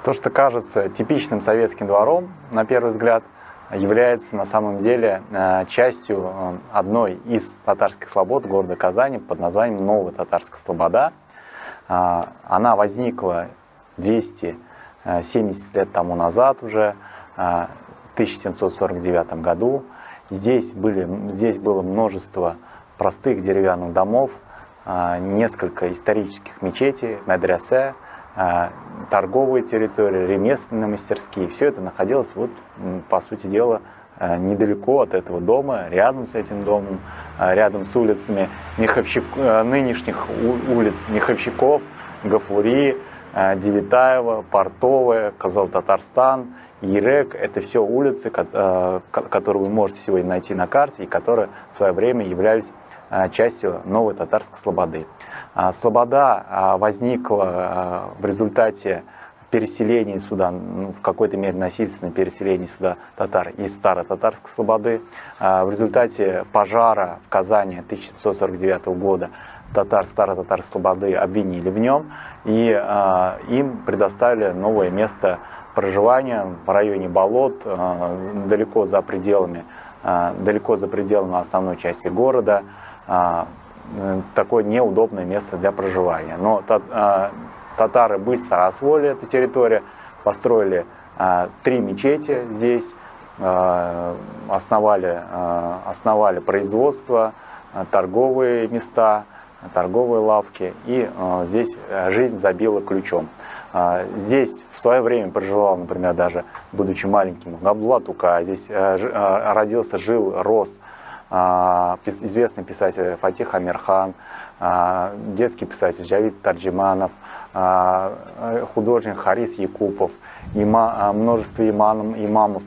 То, что кажется типичным советским двором, на первый взгляд, является на самом деле частью одной из татарских слобод города Казани под названием Новая Татарская Слобода. Она возникла 270 лет тому назад уже, в 1749 году. Здесь было множество простых деревянных домов, несколько исторических мечетей, медресе, торговые территории, ремесленные мастерские. Все это находилось, по сути дела, недалеко от этого дома, рядом с этим домом, рядом с улицами нынешних улиц Меховщиков, Гафури, Девятаева, Портовая, Казал-Татарстан, Ерек. Это все улицы, которые вы можете сегодня найти на карте и которые в свое время являлись частью Новой Татарской Слободы. Слобода возникла в результате переселения сюда, в какой-то мере насильственного переселения сюда татар из Старой Татарской Слободы. В результате пожара в Казани 1749 года Старой Татарской Слободы обвинили в нем, и им предоставили новое место проживания в районе болот, далеко за пределами основной части города. Такое неудобное место для проживания. Но татары быстро освоили эту территорию, построили 3 мечети здесь, основали производство, торговые места, торговые лавки, и здесь жизнь забила ключом. Здесь в свое время проживал, например, даже будучи маленьким, Габдулла Тука, здесь родился, жил, рос известный писатель Фатих Амирхан, детский писатель Джавид Тарджиманов, художник Харис Якупов, множество имамов,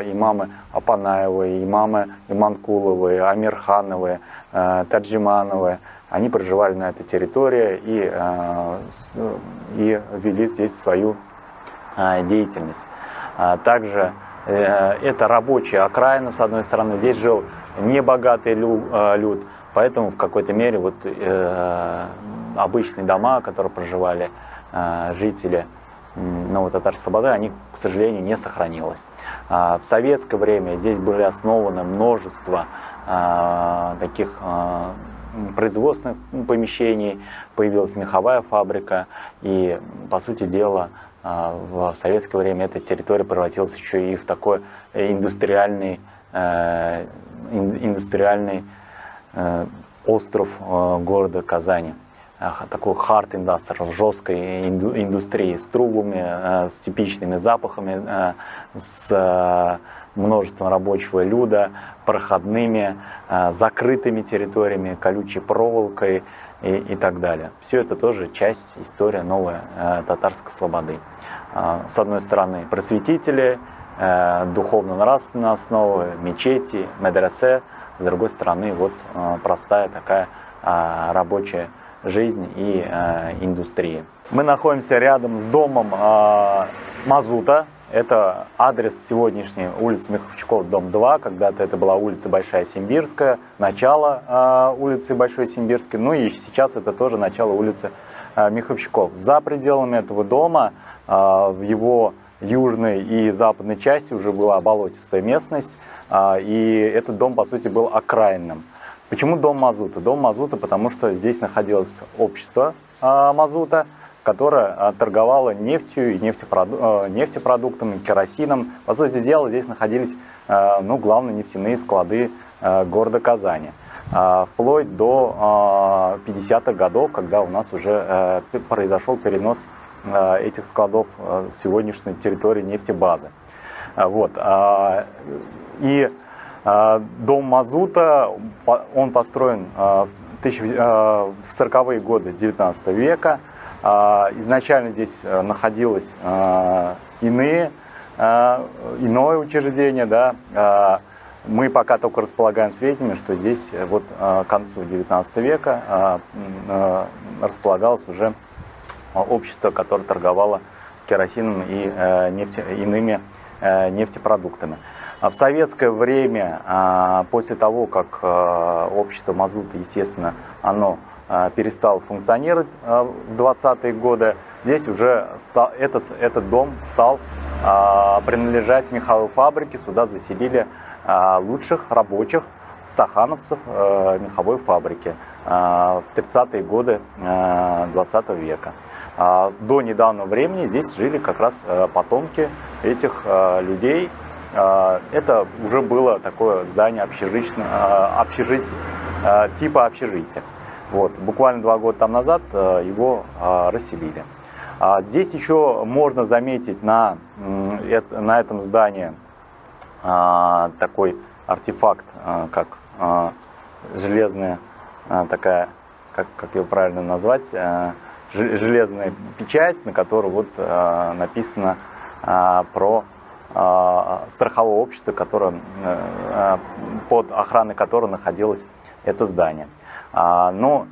имамы Апанаевы, имамы Иманкуловы, Амирхановы, Тарджимановы. Они проживали на этой территории и вели здесь свою деятельность. Также это рабочая окраина, с одной стороны. Здесь жил небогатый люд, поэтому в какой-то мере обычные дома, в которых проживали жители Новой Татарской Слободы, они, к сожалению, не сохранилось. В советское время здесь были основаны множество таких производственных помещений, появилась меховая фабрика, и, по сути дела, в советское время эта территория превратилась еще и в такой индустриальный остров города Казани. Такой hard industry, жесткой индустрии, с трубами, с типичными запахами, с множеством рабочего люда, проходными, закрытыми территориями, колючей проволокой и так далее. Все это тоже часть истории Новой Татарской Слободы. С одной стороны, просветители, духовно-нравственные основы, мечети, медресе, с другой стороны, простая такая рабочая жизнь и индустрия. Мы находимся рядом с домом Мазута. Это адрес сегодняшней улицы Меховщиков, дом 2. Когда-то это была улица Большая Симбирская, начало улицы Большой Симбирской. Ну и сейчас это тоже начало улицы Меховщиков. За пределами этого дома, в его южной и западной части, уже была болотистая местность. И этот дом, по сути, был окраинным. Почему дом Мазута? Дом Мазута, потому что здесь находилось общество Мазута, которое торговало нефтью, нефтепродуктами, керосином. По сути дела, здесь находились главные нефтяные склады города Казани. Вплоть до 50-х годов, когда у нас уже произошел перенос этих складов с сегодняшней территории нефтебазы. И дом Мазута, он построен в 40-е годы 19 века. Изначально здесь находилось иное учреждение. Да. Мы пока только располагаем сведениями, что здесь к концу 19 века располагалось уже общество, которое торговало керосином и иными нефтепродуктами. В советское время, после того, как общество Мазута, естественно, оно перестал функционировать в 20-е годы, здесь уже этот дом стал принадлежать меховой фабрике. Сюда заселили лучших рабочих стахановцев меховой фабрики в 30-е годы 20 века. До недавнего времени здесь жили как раз потомки этих людей. Это уже было такое здание типа общежития. Вот. Буквально 2 года там назад его расселили. Здесь еще можно заметить на этом здании такой артефакт, как железная такая, как ее правильно назвать, железная печать, на которой вот написано про страховое общество, под охраной которого находилось это здание. Но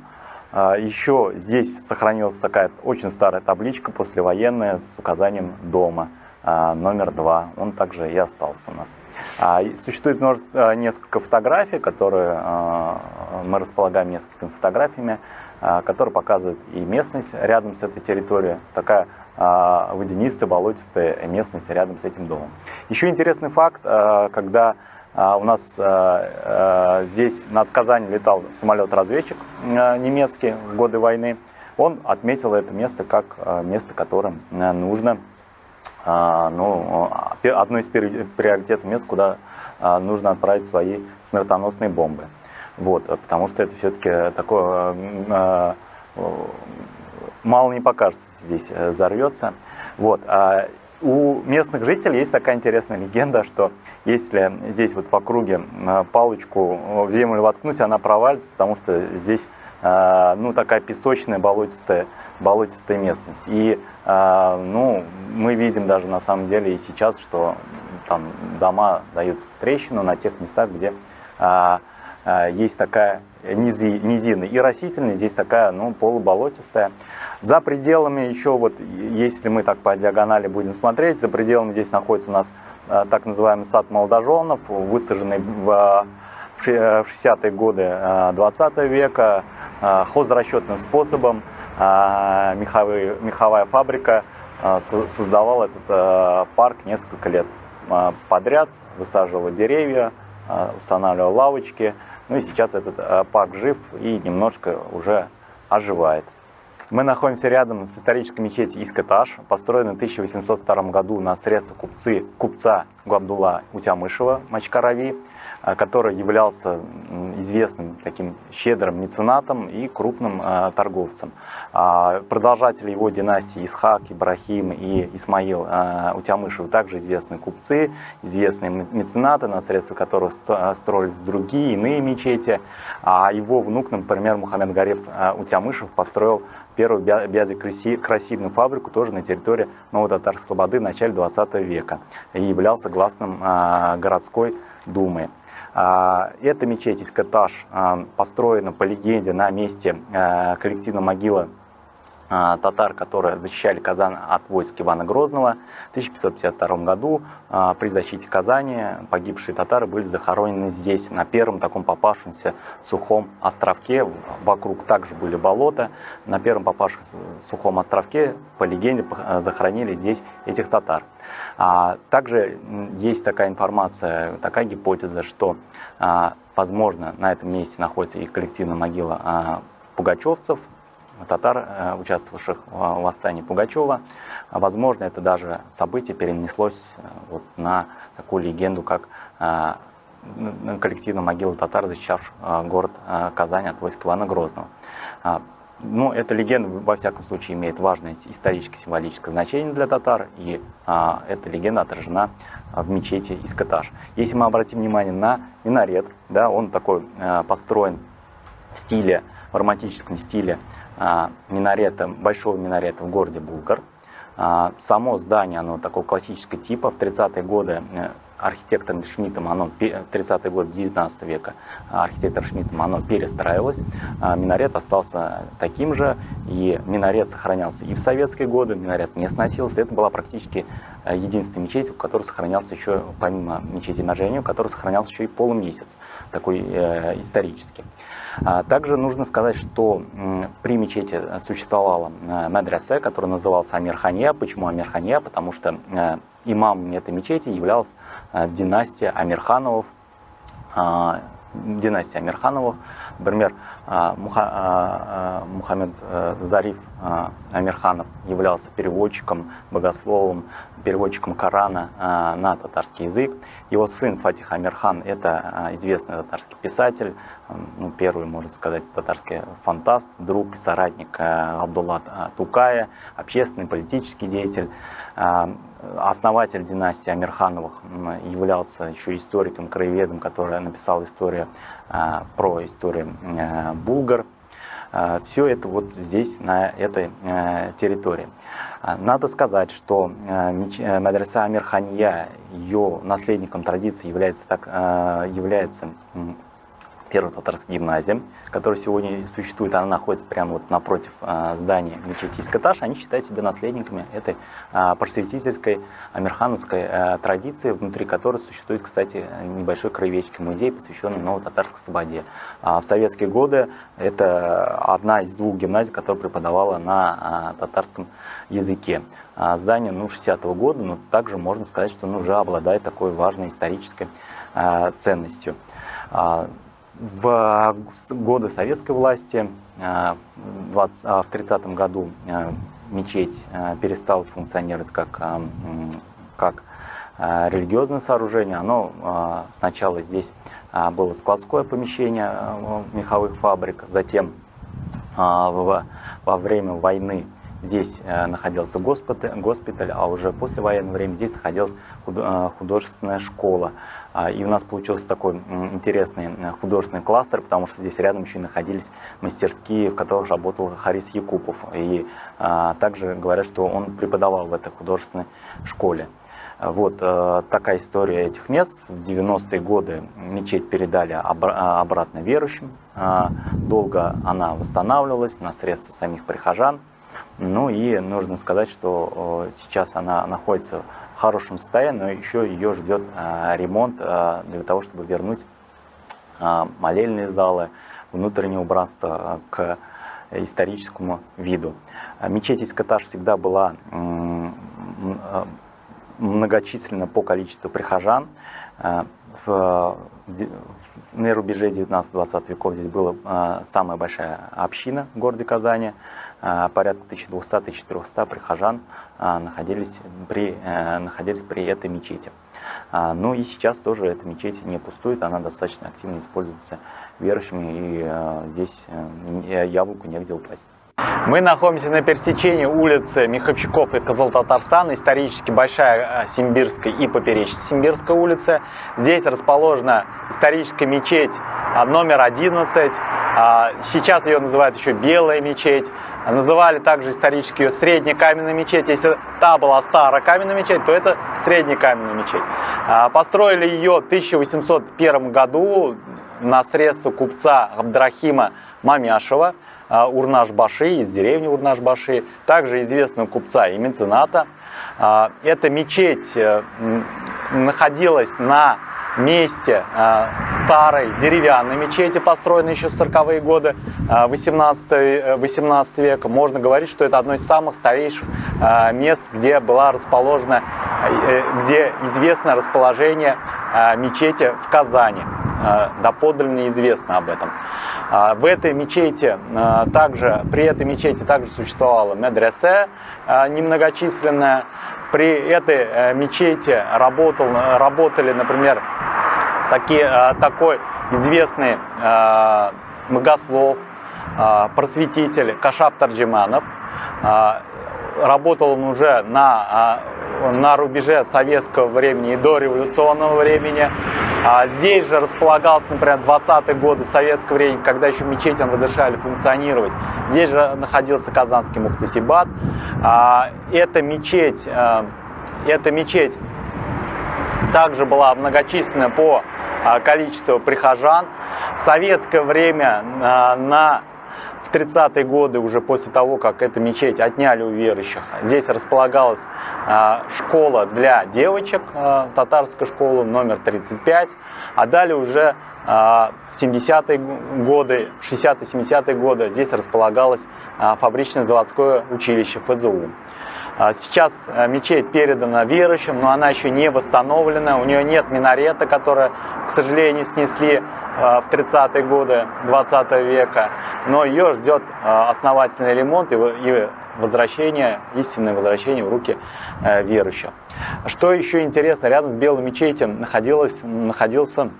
еще здесь сохранилась такая очень старая табличка послевоенная с указанием дома номер 2. Он также и остался у нас. Существует несколько фотографий, которые мы располагаем несколькими фотографиями, которые показывают и местность рядом с этой территорией, такая водянистая, болотистая местность рядом с этим домом. Еще интересный факт, когда у нас здесь над Казанью летал самолет-разведчик немецкий в годы войны, он отметил это место как место, которое нужно, одно из приоритетных мест, куда нужно отправить свои смертоносные бомбы. Вот, потому что это все-таки такое, мало не покажется, здесь взорвется. Вот. У местных жителей есть такая интересная легенда, что если здесь вот в округе палочку в землю воткнуть, она провалится, потому что здесь такая песочная, болотистая местность. И мы видим даже на самом деле и сейчас, что там дома дают трещину на тех местах, где есть такая низина. И растительность здесь такая, полуболотистая. За пределами еще, вот если мы так по диагонали будем смотреть, за пределами здесь находится у нас так называемый сад молодоженов, высаженный в 60-е годы 20 века хозрасчетным способом. Меховая фабрика создавала этот парк несколько лет подряд, высаживала деревья, устанавливала лавочки. Ну и сейчас этот парк жив и немножко уже оживает. Мы находимся рядом с исторической мечетью Искэташ, построенной в 1802 году на средства купца Габдулла Утямышева Мачкарави, который являлся известным таким щедрым меценатом и крупным торговцем. Продолжатели его династии Исхак, Ибрахим и Исмаил Утямышевы также известные купцы, известные меценаты, на средства которых строились другие иные мечети. А его внук, например, Мухаммед Гариф Утямышев, построил первую бязекрасильную фабрику тоже на территории Новотатарской слободы в начале 20 века и являлся гласным городской думы. Эта мечеть Искэташ построена по легенде на месте коллективной могилы татар, которые защищали Казань от войск Ивана Грозного. В 1552 году при защите Казани погибшие татары были захоронены здесь, на первом таком попавшемся сухом островке. Вокруг также были болота. На первом попавшемся сухом островке, по легенде, захоронили здесь этих татар. Также есть такая информация, такая гипотеза, что, возможно, на этом месте находится и коллективная могила пугачевцев, татар, участвовавших в восстании Пугачева. Возможно, это даже событие перенеслось вот на такую легенду, как коллективная могила татар, защищавших город Казань от войск Ивана Грозного. Но эта легенда, во всяком случае, имеет важное историческо-символическое значение для татар, и эта легенда отражена в мечети Искэташ. Если мы обратим внимание на минарет, да, он такой построен в романтическом стиле большого минарета в городе Булгар. Само здание, оно такого классического типа. В 30-е годы архитектором Шмидтом, 30-е годы 19 века, архитектор Шмидтом, оно перестраивалось. Минарет остался таким же, и минарет сохранялся и в советские годы, минарет не сносился. Это была практически единственной мечетью, у которой сохранялся еще, помимо мечети Маржани, у которой сохранялся еще и полумесяц, такой исторический. Также нужно сказать, что при мечети существовала медресе, которая называлась Амирхания. Почему Амирхания? Потому что имамом этой мечети являлась династия Амирхановых. Например, Мухаммед Зариф Амирханов являлся переводчиком, богословом, переводчиком Корана на татарский язык. Его сын Фатих Амирхан – это известный татарский писатель, первый, можно сказать, татарский фантаст, друг, соратник Абдулла Тукая, общественный, политический деятель. Основатель династии Амирхановых являлся еще историком, краеведом, который написал про историю булгар. Все это вот здесь, на этой территории. Надо сказать, что медресе Амирхания, ее наследником традиции является первая татарская гимназия, которая сегодня существует. Она находится прямо вот напротив здания мечети Искаташ. Они считают себя наследниками этой просветительской амирхановской традиции, внутри которой существует, кстати, небольшой краеведческий музей, посвященный ново-татарской слободе. В советские годы это одна из двух гимназий, которая преподавала на татарском языке. Здание 60-го года, но также можно сказать, что уже обладает такой важной исторической ценностью. В годы советской власти, в 30-м году, мечеть перестала функционировать как религиозное сооружение. Оно сначала здесь было складское помещение меховых фабрик, затем во время войны здесь находился госпиталь, а уже после военного времени здесь находилась художественная школа. И у нас получился такой интересный художественный кластер, потому что здесь рядом еще и находились мастерские, в которых работал Харис Якупов. И также говорят, что он преподавал в этой художественной школе. Вот такая история этих мест. В 90-е годы мечеть передали обратно верующим. Долго она восстанавливалась на средства самих прихожан. Ну и нужно сказать, что сейчас она находится в хорошем состоянии, но еще ее ждет ремонт для того, чтобы вернуть молельные залы, внутреннее убранство к историческому виду. Мечеть Искаташ всегда была многочисленна по количеству прихожан. На рубеже 19-20 веков здесь была самая большая община в городе Казани. Порядка 1200-1400 прихожан находились при этой мечети. Ну и сейчас тоже эта мечеть не пустует, она достаточно активно используется верующими, и здесь яблоку негде упасть. Мы находимся на пересечении улицы Миховщиков и Кызыл-Татарстан, исторически Большая Симбирская и Поперечная Симбирская улица. Здесь расположена историческая мечеть номер 11. Сейчас ее называют еще Белая мечеть. Называли также исторически ее Средняя каменная мечеть. Если та была старая каменная мечеть, то это Средняя каменная мечеть. Построили ее в 1801 году на средства купца Абдрахима Мамяшева, Урнаш-Баши, из деревни Урнаш-Баши, также известного купца и мецената. Эта мечеть находилась на месте старой деревянной мечети, построенной еще в 40-е годы 18 века. Можно говорить, что это одно из самых старейших мест, где была расположена, где известно расположение мечети в Казани. Доподлинно известно об этом. В этой мечети при этой мечети также существовала медресе немногочисленная. При этой мечети работали, например, такой известный богослов, просветитель Кашап Тарджиманов. Работал он уже на рубеже советского времени и дореволюционного времени. Здесь же располагался, например, в 20-е годы в советское время, когда еще мечетям разрешали функционировать. Здесь же находился Казанский Мухтасибат. Эта мечеть также была многочисленна по количеству прихожан. В советское время 30-е годы, уже после того, как эту мечеть отняли у верующих, здесь располагалась школа для девочек, татарская школа номер 35, а далее уже в 70-е годы, в 60-70-е годы здесь располагалось фабрично-заводское училище ФЗУ. Сейчас мечеть передана верующим, но она еще не восстановлена, у нее нет минарета, который, к сожалению, снесли в 30-е годы 20 века, но ее ждет основательный ремонт и возвращение, истинное возвращение в руки верующих. Что еще интересно, рядом с Белой мечетью находился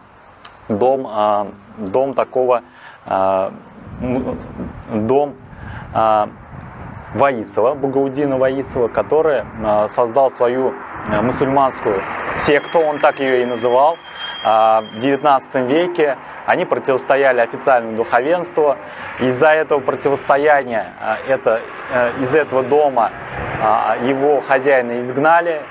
дом Ваисова, Багаудина Ваисова, который создал свою мусульманскую секту, он так ее и называл, в 19 веке. Они противостояли официальному духовенству. Из-за этого противостояния, из этого дома его хозяина изгнали,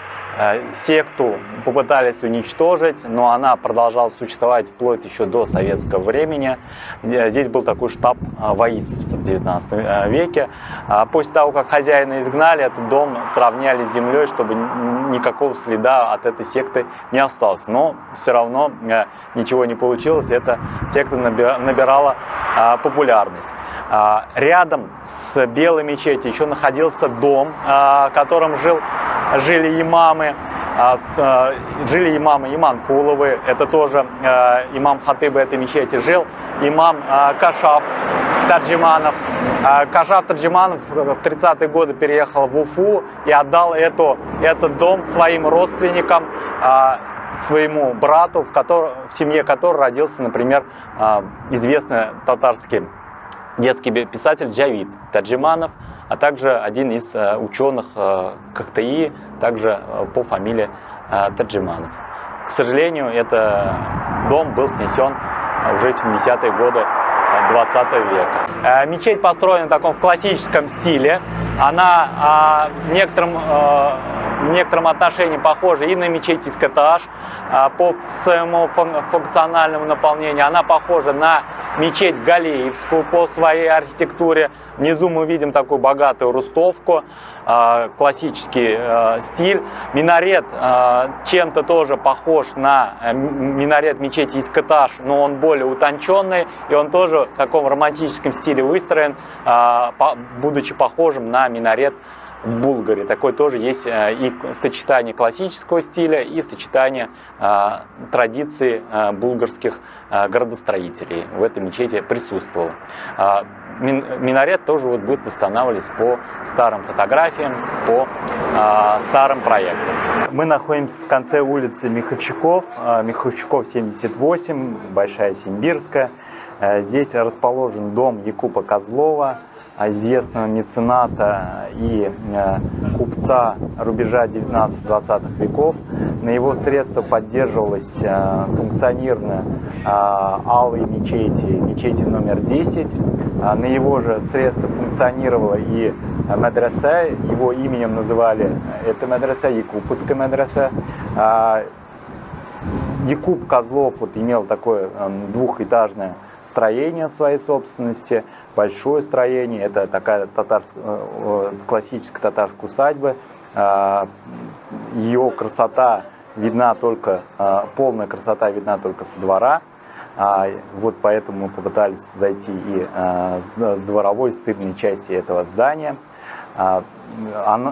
секту попытались уничтожить, но она продолжала существовать вплоть еще до советского времени. Здесь был такой штаб ваисовцев в 19 веке. После того, как хозяина изгнали, этот дом сравняли с землей, чтобы никакого следа от этой секты не осталось. Но все равно ничего не получилось, эта секта набирала популярность. Рядом с Белой мечетью еще находился дом, в котором жили имамы. Жили имамы Иманкуловы, это тоже имам хатыба этой мечети, жил имам Кашаф Таджиманов. Кашаф Таджиманов в 30-е годы переехал в Уфу и отдал этот дом своим родственникам, своему брату, в семье которого родился, например, известный татарский детский писатель Джавид Таджиманов, а также один из ученых КХТИ, также по фамилии Таджиманов. К сожалению, этот дом был снесен уже в 70-е годы 20 века. Мечеть построена в таком классическом стиле. Она в некотором отношении похожа и на мечеть Искэтаж по своему функциональному наполнению. Она похожа на мечеть Галеевскую по своей архитектуре. Внизу мы видим такую богатую рустовку, классический стиль. Минарет чем-то тоже похож на минарет мечети Искэтаж, но он более утонченный, и он тоже в таком романтическом стиле выстроен, будучи похожим на минарет в Булгаре. Такое тоже есть и сочетание классического стиля, и сочетание традиций булгарских градостроителей в этой мечети присутствовало. Минарет тоже будет восстанавливаться по старым фотографиям, по старым проектам. Мы находимся в конце улицы Миховщиков, 78, Большая Симбирская. Здесь расположен дом Якупа Козлова, известного мецената и купца рубежа 19-20 веков. На его средства поддерживалась функционирование Алой мечети номер 10. На его же средства функционировала и медресе, его именем называли это медресе, Якупская медресе. Якуп Козлов имел такое двухэтажное строение в своей собственности, большое строение, это такая классическая татарская усадьба. Ее красота видна только, полная красота видна только со двора. Вот поэтому мы попытались зайти и с дворовой, стыдной части этого здания.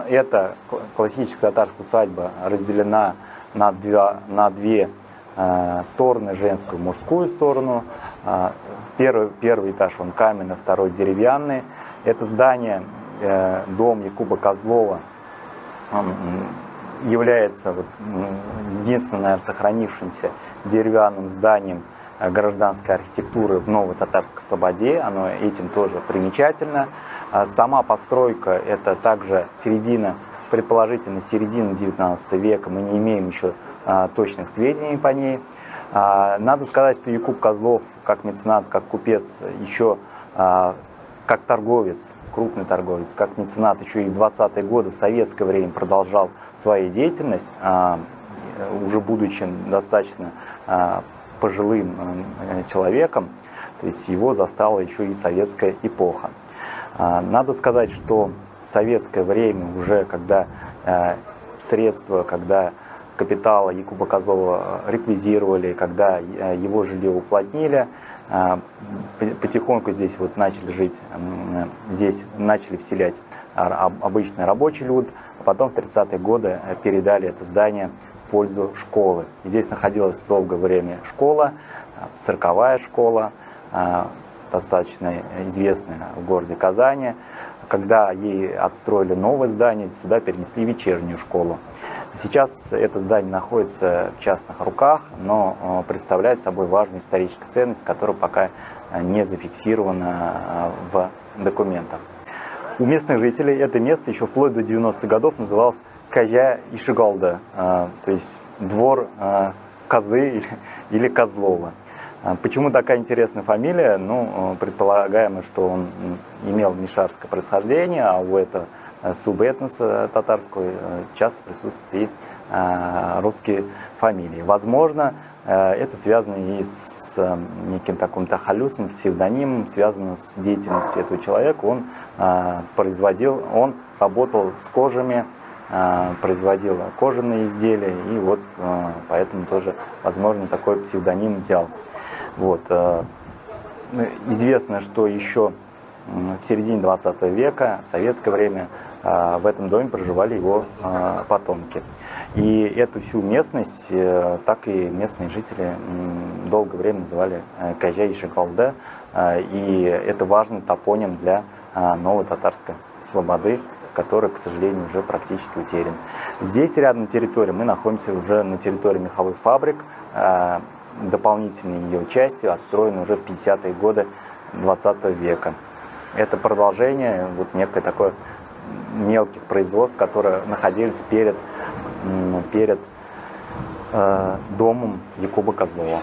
Эта классическая татарская усадьба разделена на две стороны, женскую и мужскую сторону. Первый этаж он каменный, второй деревянный. Это здание, дом Якуба Козлова, является единственным, наверное, сохранившимся деревянным зданием гражданской архитектуры в Новой Татарской Слободе. Оно этим тоже примечательно. Сама постройка — это также предположительно середина 19 века. Мы не имеем еще точных сведений по ней. Надо сказать, что Якуп Козлов, как меценат, как купец, еще как торговец, крупный торговец, как меценат, еще и в 20-е годы в советское время продолжал свою деятельность, уже будучи достаточно пожилым человеком, то есть его застала еще и советская эпоха. Надо сказать, что в советское время уже, когда средства, когда капитала Якуба Козлова реквизировали, когда его жилье уплотнили, потихоньку здесь вот начали жить, здесь начали вселять обычный рабочий люд, а потом в 30-е годы передали это здание в пользу школы. Здесь находилась долгое время школа, цирковая школа, достаточно известная в городе Казани. Когда ей отстроили новое здание, сюда перенесли вечернюю школу. Сейчас это здание находится в частных руках, но представляет собой важную историческую ценность, которая пока не зафиксирована в документах. У местных жителей это место еще вплоть до 90-х годов называлось Казя Ишигалда, то есть двор Козы или Козлова. Почему такая интересная фамилия? Ну, предполагаемо, что он имел мишарское происхождение, а у этого субэтноса татарского часто присутствуют и русские фамилии. Возможно, это связано и с неким таким тахалюсом, псевдонимом, связано с деятельностью этого человека. Он работал с кожами, производил кожаные изделия, и вот поэтому тоже, возможно, такой псевдоним взял. Вот. Известно, что еще в середине 20 века, в советское время, в этом доме проживали его потомки. И эту всю местность так и местные жители долгое время называли Казя Ишигалда, и это важный топоним для новой татарской слободы, который, к сожалению, уже практически утерян. Здесь рядом территория, мы находимся уже на территории меховых фабрик. Дополнительные ее части отстроены уже в 50-е годы 20 века. Это продолжение вот некое такое мелких производств, которые находились перед домом Якуба Козлова.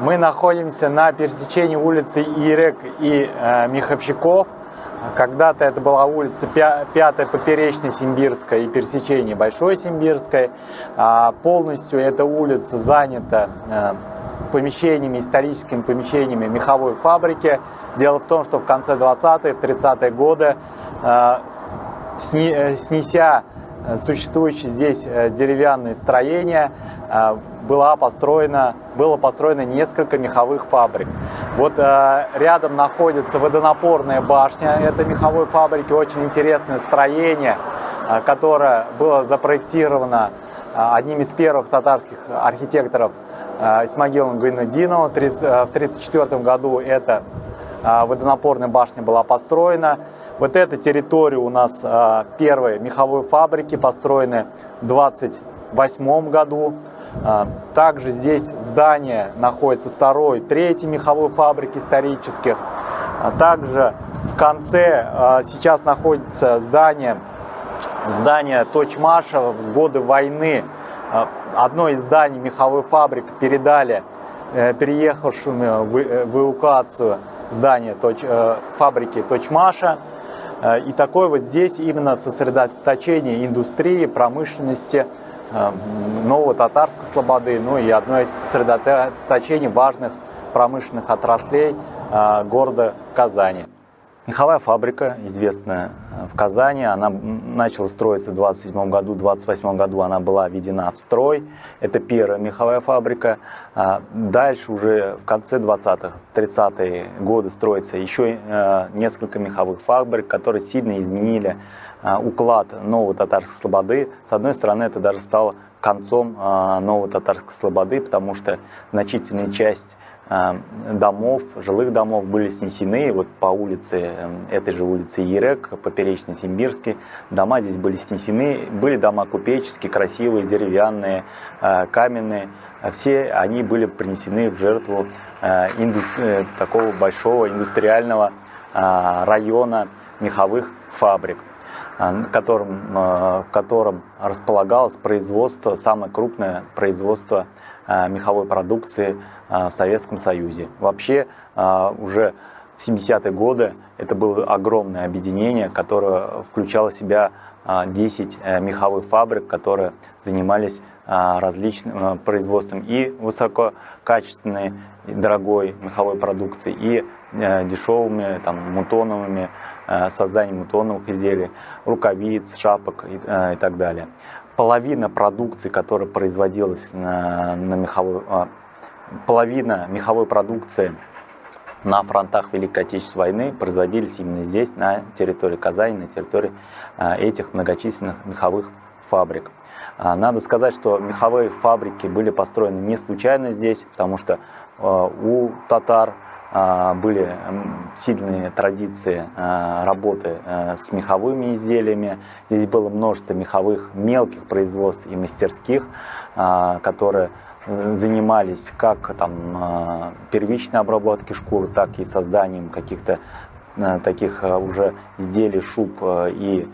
Мы находимся на пересечении улицы Ирек и Миховщиков. Когда-то это была улица 5-я поперечная Симбирская и пересечение Большой Симбирской. Полностью эта улица занята помещениями, историческими помещениями меховой фабрики. Дело в том, что в конце 20-е, в 30-е годы, снеся существующие здесь деревянные строения, было построено несколько меховых фабрик. Вот рядом находится водонапорная башня этой меховой фабрики, очень интересное строение, которое было запроектировано одним из первых татарских архитекторов Исмагилом Гайнутдиновым. В 1934 году эта водонапорная башня была построена. Вот эта территория у нас первой меховой фабрики, построены в 1928 году. Также здесь здание находится второй, третьей меховой фабрики исторических. Также в конце сейчас находится здание Точмаша. В годы войны одно из зданий меховой фабрики передали переехавшим в эвакуацию здание фабрики Точмаша. И такое вот здесь именно сосредоточение индустрии, промышленности нового татарской слободы, ну и одно из сосредоточений важных промышленных отраслей города Казани. Меховая фабрика, известная в Казани, она начала строиться в 1927 году, в 1928 году она была введена в строй. Это первая меховая фабрика. Дальше уже в конце 20-х, 30-е годы строится еще несколько меховых фабрик, которые сильно изменили уклад новой татарской слободы. С одной стороны, это даже стало концом новой татарской слободы, потому что значительная часть домов, жилых домов были снесены. Вот по улице, этой же улице Ирек, поперечный Симбирский, дома здесь были снесены. Были дома купеческие, красивые, деревянные, каменные. Все они были принесены в жертву такого большого индустриального района меховых фабрик, в котором располагалось производство, самое крупное производство меховой продукции в Советском Союзе. Вообще уже в 70-е годы это было огромное объединение, которое включало в себя 10 меховых фабрик, которые занимались различным производством и высококачественной, и дорогой меховой продукции, и дешевыми мутоновыми созданием муционных изделий, рукавиц, шапок и так далее. Половина продукции, которая производилась половина меховой продукции на фронтах Великой Отечественной войны производились именно здесь, на территории Казани, на территории этих многочисленных меховых фабрик. Надо сказать, что меховые фабрики были построены не случайно здесь, потому что у татар были сильные традиции работы с меховыми изделиями. Здесь было множество меховых мелких производств и мастерских, которые занимались как первичной обработкой шкур, так и созданием каких-то таких уже изделий, шуб и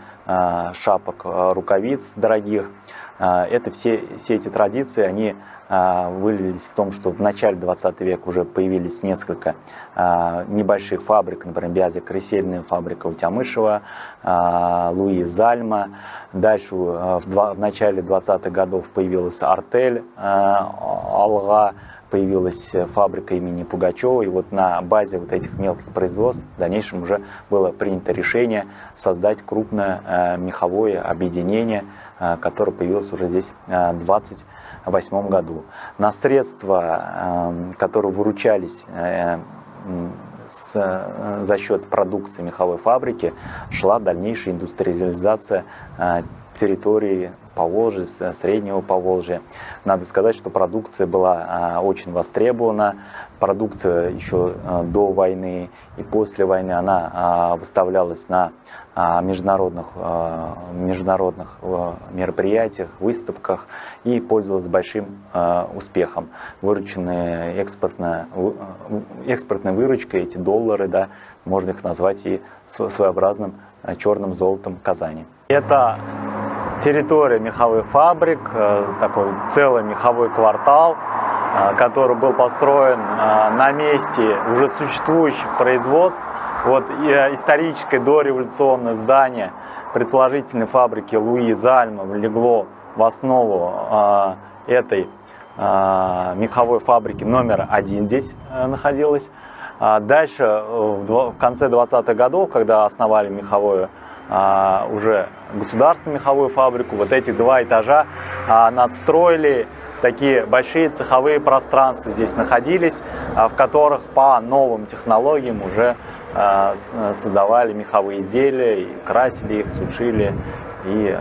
шапок, рукавиц дорогих. Все эти традиции, они вылились в том, что в начале 20 века уже появились несколько небольших фабрик, например, Бязя-Кресельная фабрика у Тямышева, Луи Зальма. Дальше в начале 20-х годов появилась артель Алга, появилась фабрика имени Пугачева, и вот на базе вот этих мелких производств в дальнейшем уже было принято решение создать крупное меховое объединение, которое появилось уже здесь в 1928 году. На средства, которые выручались за счет продукции меховой фабрики, шла дальнейшая индустриализация территории Поволжья, Среднего Поволжья. Надо сказать, что продукция была очень востребована. Продукция еще до войны и после войны она выставлялась на международных мероприятиях, выставках и пользовалась большим успехом. Вырученные экспортной выручкой, эти доллары, да, можно их назвать и своеобразным черным золотом Казани. Это территория меховых фабрик, такой целый меховой квартал, который был построен на месте уже существующих производств. Вот историческое дореволюционное здание предположительной фабрики Луи Зальма легло в основу этой меховой фабрики номер 1 здесь находилась. Дальше, в конце 20-х годов, когда основали меховую уже государственную меховую фабрику, вот эти 2 этажа надстроили, такие большие цеховые пространства здесь находились, в которых по новым технологиям уже создавали меховые изделия, и красили их, сушили и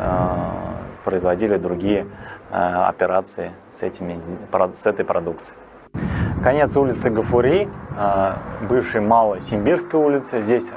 производили другие операции с этой продукцией. Конец улицы Гафури, бывшей Малосимбирской улицы. Здесь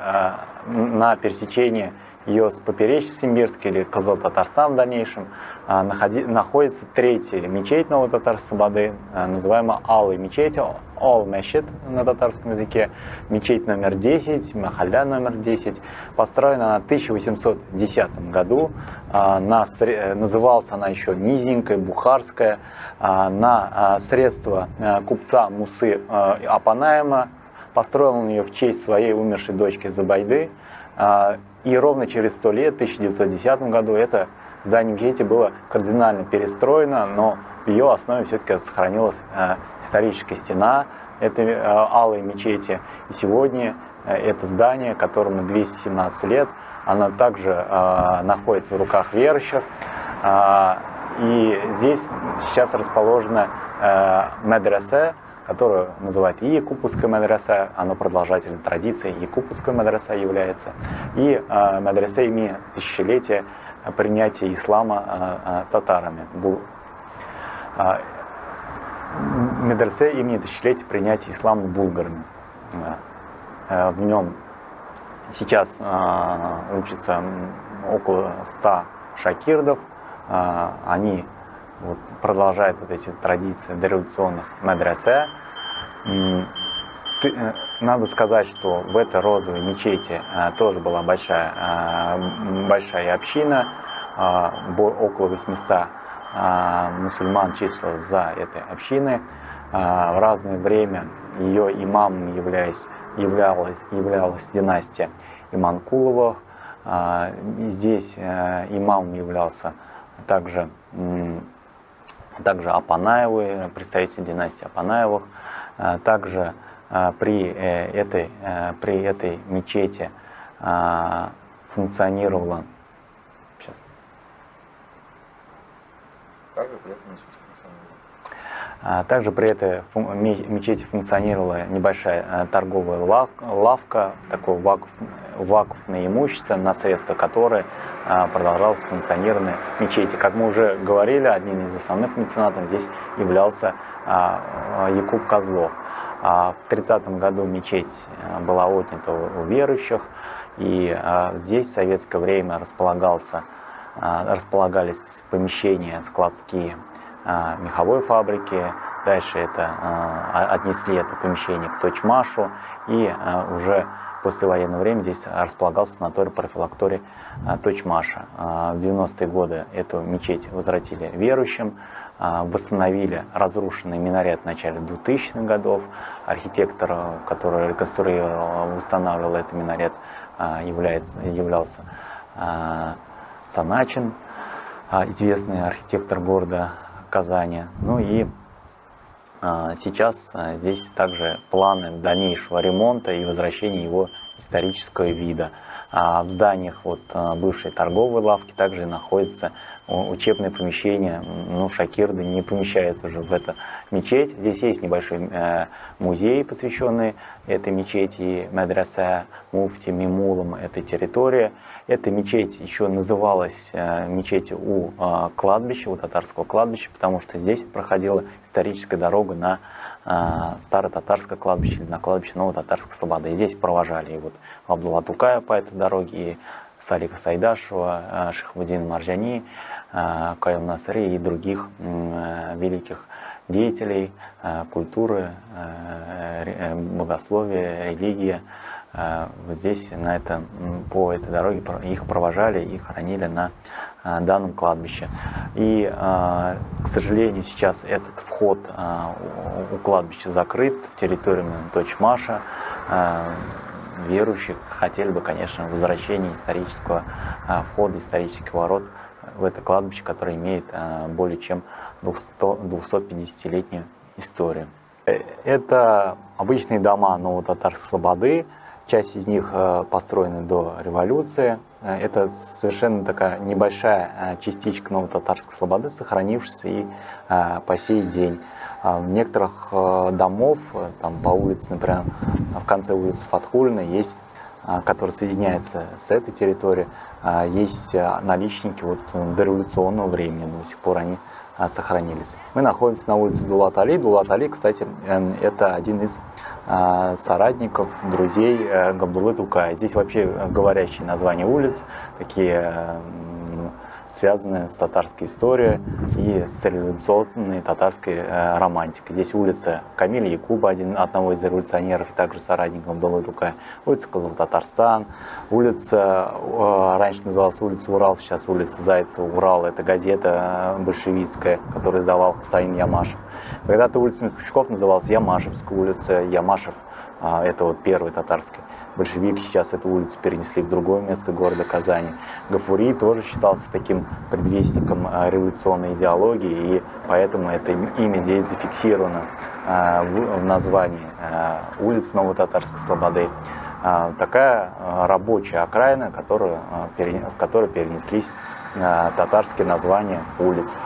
на пересечении ее с Поперечной-Симбирской или Кызыл-Татарстан в дальнейшем находится третья мечеть Ново-Татарск-Слободы, называемая Алый мечеть, Ал Мешит на татарском языке, мечеть номер 10, Махалля номер 10, построена она в 1810 году, называлась она еще Низенькая, Бухарская, на средства купца Мусы Апанаема. Построил он ее в честь своей умершей дочки Зубайды. И ровно через 100 лет, в 1910 году, это здание мечети было кардинально перестроено, но в ее основе все-таки сохранилась историческая стена этой алой мечети. И сегодня это здание, которому 217 лет, оно также находится в руках верующих. И здесь сейчас расположена медресе, которую называют и Якуповская медресе, оно продолжателем традиции Якуповская медресе является, и медресе имени тысячелетия принятия ислама татарами. Медресе имени тысячелетия принятия ислама булгарами. В нем сейчас учатся около 100 шакирдов, они продолжает вот эти традиции дореволюционных медресе. Надо сказать, что в этой розовой мечети тоже была большая община, около 800 мусульман числилось за этой общиной. В разное время ее имамом являлась династия Иманкуловых. Здесь имамом являлся также Апанаевы, представители династии Апанаевых. Также при этой мечети функционировала. Сейчас. Также при этом мечеть функционировала. Также при этой мечети функционировала небольшая торговая лавка, такое вакуфное имущество, на средства которой продолжалось функционирование мечети. Как мы уже говорили, одним из основных меценатов здесь являлся Якуб Козлов. В 30-м году мечеть была отнята у верующих, и здесь в советское время располагались помещения складские меховой фабрики. Дальше отнесли это помещение к Точмашу, и уже в послевоенное время здесь располагался санаторий-профилакторий Точмаша. В 90-е годы эту мечеть возвратили верующим, восстановили разрушенный минарет в начале 2000-х годов. Архитектор, который реконструировал, восстанавливал этот минарет, являлся Саначин, известный архитектор города Казани. Ну и сейчас здесь также планы дальнейшего ремонта и возвращения его исторического вида. В зданиях бывшей торговой лавки также находятся учебные помещения. Шакирды не помещаются уже в эту мечеть. Здесь есть небольшой музей, посвященный этой мечети, медресе муфти Мимулам, этой территории. Эта мечеть еще называлась мечетью у кладбища, у татарского кладбища, потому что здесь проходила историческая дорога на старо-татарское кладбище, или на кладбище Ново-Татарской Слободы. И здесь провожали и Абдулла Тукая по этой дороге, и Салика Сайдашева, Шихбуддина Маржани, Каим Насыри и других великих деятелей культуры, богословия, религии. Здесь по этой дороге их провожали и хоронили на данном кладбище. И, к сожалению, сейчас этот вход у кладбища закрыт территориями Точмаша. Верующих хотели бы, конечно, возвращения исторического входа, исторических ворот в это кладбище, которое имеет более чем 250-летнюю историю. Это обычные дома Ново-Татарской Слободы. Часть из них построены до революции. Это совершенно такая небольшая частичка Ново-Татарской Слободы, сохранившаяся и по сей день. В некоторых домов, там по улице, например, в конце улицы Фатхулина, есть, который соединяется с этой территорией, есть наличники дореволюционного времени, до сих пор они сохранились. Мы находимся на улице Дулат-Али. Дулат-Али, кстати, это один из соратников, друзей Габдуллы Тукая. Здесь вообще говорящие названия улиц, такие связанные с татарской историей и с революционной татарской романтикой. Здесь улица Камиля Якуба, одного из революционеров и также соратников Габдуллы Тукая, улица Кызыл-Татарстан, улица, раньше называлась улица Урал, сейчас улица Зайцева Урал, это газета большевистская, которую издавал Хусаин Ямашев. Когда-то улица Миховщиков называлась Ямашевская улица, Ямашев, это первый татарский большевик, сейчас эту улицу перенесли в другое место города Казани. Гафури тоже считался таким предвестником революционной идеологии, и поэтому это имя здесь зафиксировано в названии улиц Ново-Татарской Слободы. Такая рабочая окраина, в которой перенеслись татарские названия улиц.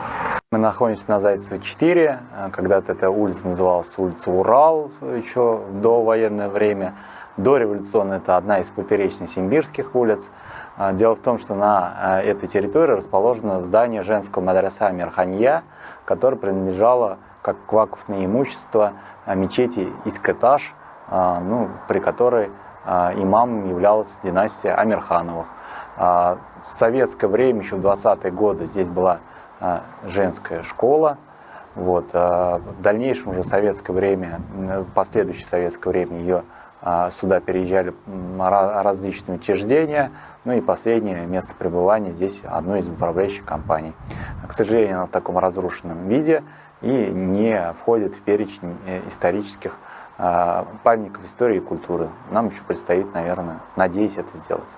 Мы находимся на Зайцева 4, когда-то эта улица называлась улица Урал еще в довоенное время. Дореволюционная это одна из поперечных симбирских улиц. Дело в том, что на этой территории расположено здание женского мадраса Амирханья, которое принадлежало как вакуфное имущество мечети Искеташ, при которой имамом являлась династия Амирхановых. В советское время, еще в 20-е годы, здесь была женская школа. В дальнейшем уже советское время, в последующее советское время сюда переезжали различные учреждения, и последнее место пребывания здесь одной из управляющих компаний. К сожалению, оно в таком разрушенном виде и не входит в перечень исторических памятников истории и культуры. Нам еще предстоит, наверное, надеюсь, это сделать.